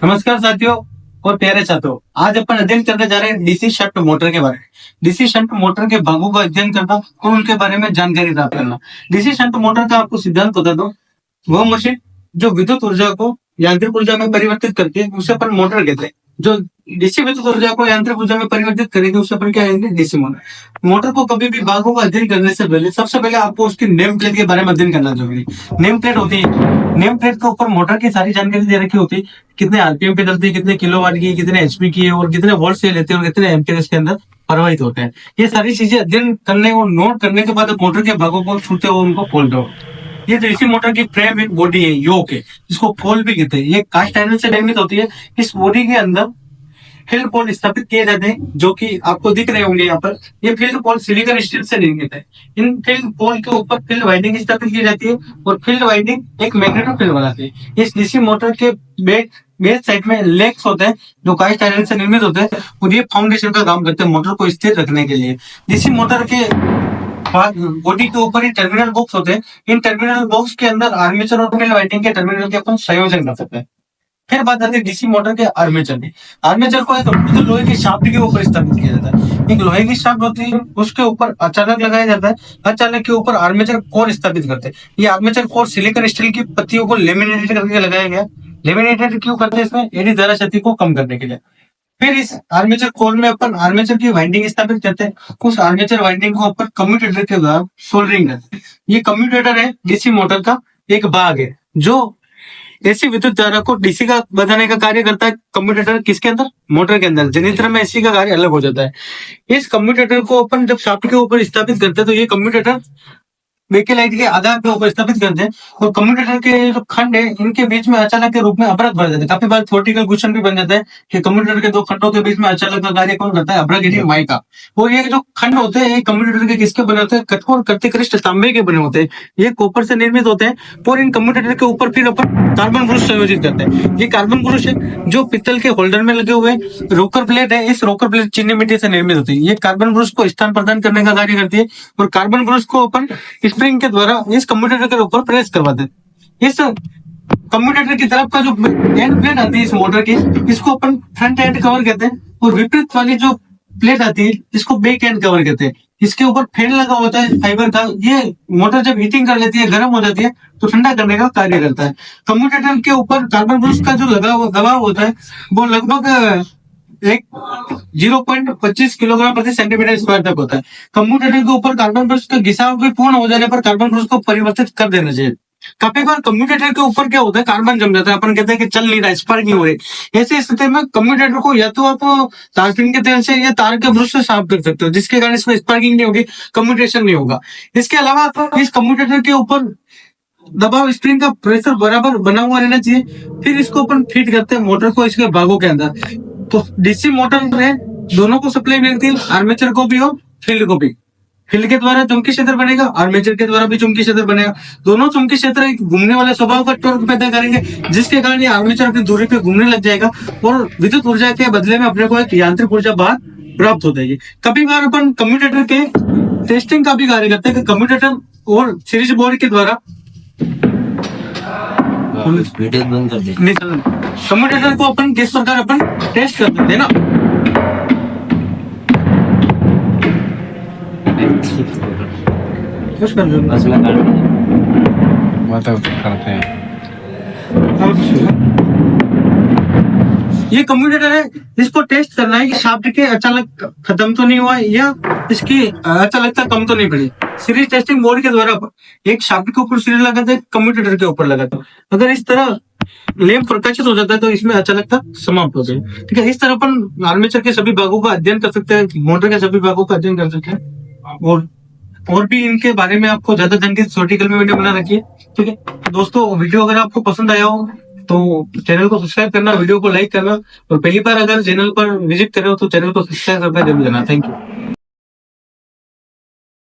नमस्कार साथियों और प्यारे छात्रों, आज अपन अध्ययन करने जा रहे हैं डीसी शंट मोटर के बारे में। डीसी शंट मोटर के भागों का अध्ययन करना और उनके बारे में जानकारी प्राप्त करना। डीसी शंट मोटर का आपको सिद्धांत बता दो। वह मशीन जो विद्युत ऊर्जा को यांत्रिक ऊर्जा में परिवर्तित करती है उसे अपन मोटर कहते हैं। जो डीसी विद्युत ऊर्जा को यांत्रिक ऊर्जा में परिवर्तित करेगी उसे अपन क्या कहेंगे, डीसी मोटर। मोटर को कभी भी भागों का अध्ययन करने से पहले सबसे पहले आपको उसकी नेम प्लेट के बारे में अध्ययन करना जरूरी है। नेम प्लेट होती है, नेम प्लेट के ऊपर मोटर की सारी जानकारी दे रखी होती है। कितने आरपीएम पे चलती है, कितने किलोवाट की, कितने एचपी की है और कितने वोल्ट से लेते हैं और कितने एम्पीयर इसके अंदर प्रवाहित होते हैं। ये सारी चीजें अध्ययन करने और नोट करने के बाद मोटर के भागों को छूते हो उनको खोल दो। ये डीसी मोटर की फ्रेम एक बॉडी है, योक है, जिसको पोल भी कहते हैं। ये कास्ट आयरन से निर्मित होती है। इस बॉडी के अंदर फील्ड पोल स्थापित किए जाते हैं, जो कि आपको दिख रहे होंगे यहाँ पर। ये फील्ड पोल सिलिकॉन स्टील से निर्मित है। इन फील्ड पोल के ऊपर फील्ड वाइंडिंग स्थापित की जाती है और फील्ड वाइंडिंग एक मैग्नेटो फील्ड बनाती है। इस डीसी मोटर के बेस साइड में लेग्स होते हैं जो कास्ट आयरन से निर्मित होते हैं और ये फाउंडेशन का काम करते हैं मोटर को स्थिर रखने के लिए। डीसी मोटर के बॉडी के ऊपर ही टर्मिनल बॉक्स होते हैं। इन टर्मिनल बॉक्स के अंदर आर्मेचर और फील्ड वाइंडिंग के टर्मिनल के अपन संयोजन कर सकते हैं। फिर बात आती है डीसी मोटर के आर्मेचर की। आर्मेचर को एक लोहे की शाफ्ट के ऊपर स्थापित किया जाता है। एक लोहे की शाफ्ट होती है, उसके ऊपर अचानक लगाया जाता है। अचानक के ऊपर आर्मेचर कोर स्थापित करते हैं। ये आर्मेचर कोर सिलिकॉन स्टील की पत्तियों को लेमिनेटेड करके लगाया गया। लेमिनेटेड क्यों करते हैं? इसमें एडी धारा क्षति को कम करने के लिए। फिर इस आर्मेचर कोर में अपन आर्मेचर की वाइंडिंग स्थापित करते हैं। उस आर्मेचर वाइंडिंग को अपन कम्यूटेटर के द्वारा सोल्डरिंग करते हैं। ये कम्यूटेटर है डीसी मोटर का एक भाग है जो एसी विद्युत धारा को डीसी का बनाने का कार्य करता है। कम्यूटेटर किसके अंदर? मोटर के अंदर। जनरेटर में एसी का कार्य अलग हो जाता है। इस कम्यूटेटर को अपन जब शाफ्ट के ऊपर स्थापित करते हैं तो ये कम्यूटेटर बेकेलाइट के आधार पे ऊपर स्थापित करते हैं और कम्यूटेटर के जो खंड है इनके बीच में अचानक के रूप में अभ्रक भर जाते हैं। काफी बार थ्योरेटिकल क्वेश्चन भी बन जाता है कि कम्यूटेटर के दो खंडों के बीच में अचानक का कार्य कौन करता है? अभ्रक यानी माइका। और ये जो खंड होते हैं ये कम्यूटेटर के किसके बने होते हैं? कठोर कर्तिकृष्ण तांबे के बने होते हैं। ये कॉपर से निर्मित होते हैं और इन कम्यूटेटर के ऊपर फिर अपन कार्बन ब्रुश संयोजित करते हैं। ये कार्बन ब्रुश है जो पित्तल के होल्डर में लगे हुए रोकर प्लेट है। इस रोकर प्लेट चीनी मिट्टी से निर्मित होती है। ये कार्बन ब्रुश को स्थान प्रदान करने का कार्य करती है और कार्बन ब्रुश को अपन स्प्रिंग के द्वारा इस कम्यूटेटर के ऊपर प्रेस करवाते हैं। इस कम्यूटेटर की तरफ का जो एंड प्लेट आती है इस मोटर की, इसको अपन फ्रंट एंड कवर कहते हैं और विपरीत वाली जो प्लेट आती है इसको बैक एंड कवर कहते हैं। इसके ऊपर फैन लगा होता है फाइबर का। ये मोटर जब हीटिंग कर लेती है, गर्म हो जाती है तो ठंडा करने का कार्य करता है। कम्यूटेटर के ऊपर कार्बन ब्रुश का जो दबाव होता है वो लगभग 0.25 किलोग्राम प्रति सेंटीमीटर स्क्वायर तक होता है। कम्यूटेटर के ऊपर कार्बन ब्रुश का घिसाव भी पूर्ण हो जाने पर कार्बन ब्रुश को परिवर्तित कर देना चाहिए। काफी बार कम्यूटेटर के ऊपर क्या होता है, कार्बन जम जाता है। अपन कहते हैं कि चल नहीं रहा, स्पार्क नहीं हो रही। ऐसी स्थिति में कम्यूटेटर को या तो आप तारपीन के तेल से या तार के ब्रश से साफ कर सकते हो, जिसके कारण इसमें स्पार्किंग नहीं होगी, कम्यूटेशन नहीं होगा। इसके अलावा इस कम्यूटेटर के ऊपर दबाव स्प्रिंग का प्रेशर बराबर बना हुआ रहना चाहिए। फिर इसको अपन फिट करते हैं मोटर को इसके भागों के अंदर। तो डीसी मोटर में दोनों को सप्लाई मिलती है, आर्मेचर को भी और फील्ड को भी। फील्ड के द्वारा चुंबकीय क्षेत्र बनेगा, आर्मेचर के द्वारा भी चुंबकीय क्षेत्र बनेगा। दोनों चुंबकीय क्षेत्र एक घूमने वाले स्वभाव का टॉर्क पैदा करेंगे, जिसके कारण ये आर्मेचर अपनी दूरी पे घूमने लग जाएगा और विद्युत ऊर्जा के बदले में अपने को एक यांत्रिक ऊर्जा बाहर प्राप्त हो जाएगी। कभी बार अपन कम्यूटेटर के टेस्टिंग का भी कार्य करते हैं कि कम्यूटेटर और सीरीज बोर्ड के द्वारा कम्यूटेटर को अपन किस प्रकार अपन टेस्ट कर सकते हैं ना। करते हैं। ये कम्यूटेटर है, इसको टेस्ट करना है कि शाफ्ट के अचानक खत्म तो नहीं हुआ या इसकी अचानकता कम तो नहीं पड़ी। सीरीज टेस्टिंग बोर्ड के द्वारा एक शाफ्ट के ऊपर सीरीज लगाते हैं, कम्यूटेटर के ऊपर लगाते हैं। अगर इस तरह लैंप प्रकाशित हो जाता है तो इसमें अचानकता समाप्त हो जाए। ठीक है, इस तरह अपन आर्मेचर के सभी भागों का अध्ययन कर सकते हैं, मोटर के सभी भागों का अध्ययन कर सकते हैं और भी इनके बारे में आपको ज्यादा जानकारी थ्योरेटिकल में वीडियो बना रखी है। ठीक है दोस्तों, वीडियो अगर आपको पसंद आया हो तो चैनल को सब्सक्राइब करना, वीडियो को लाइक करना और पहली बार अगर चैनल पर विजिट कर रहे हो तो चैनल को सब्सक्राइब करना जरूर देना। Thank you.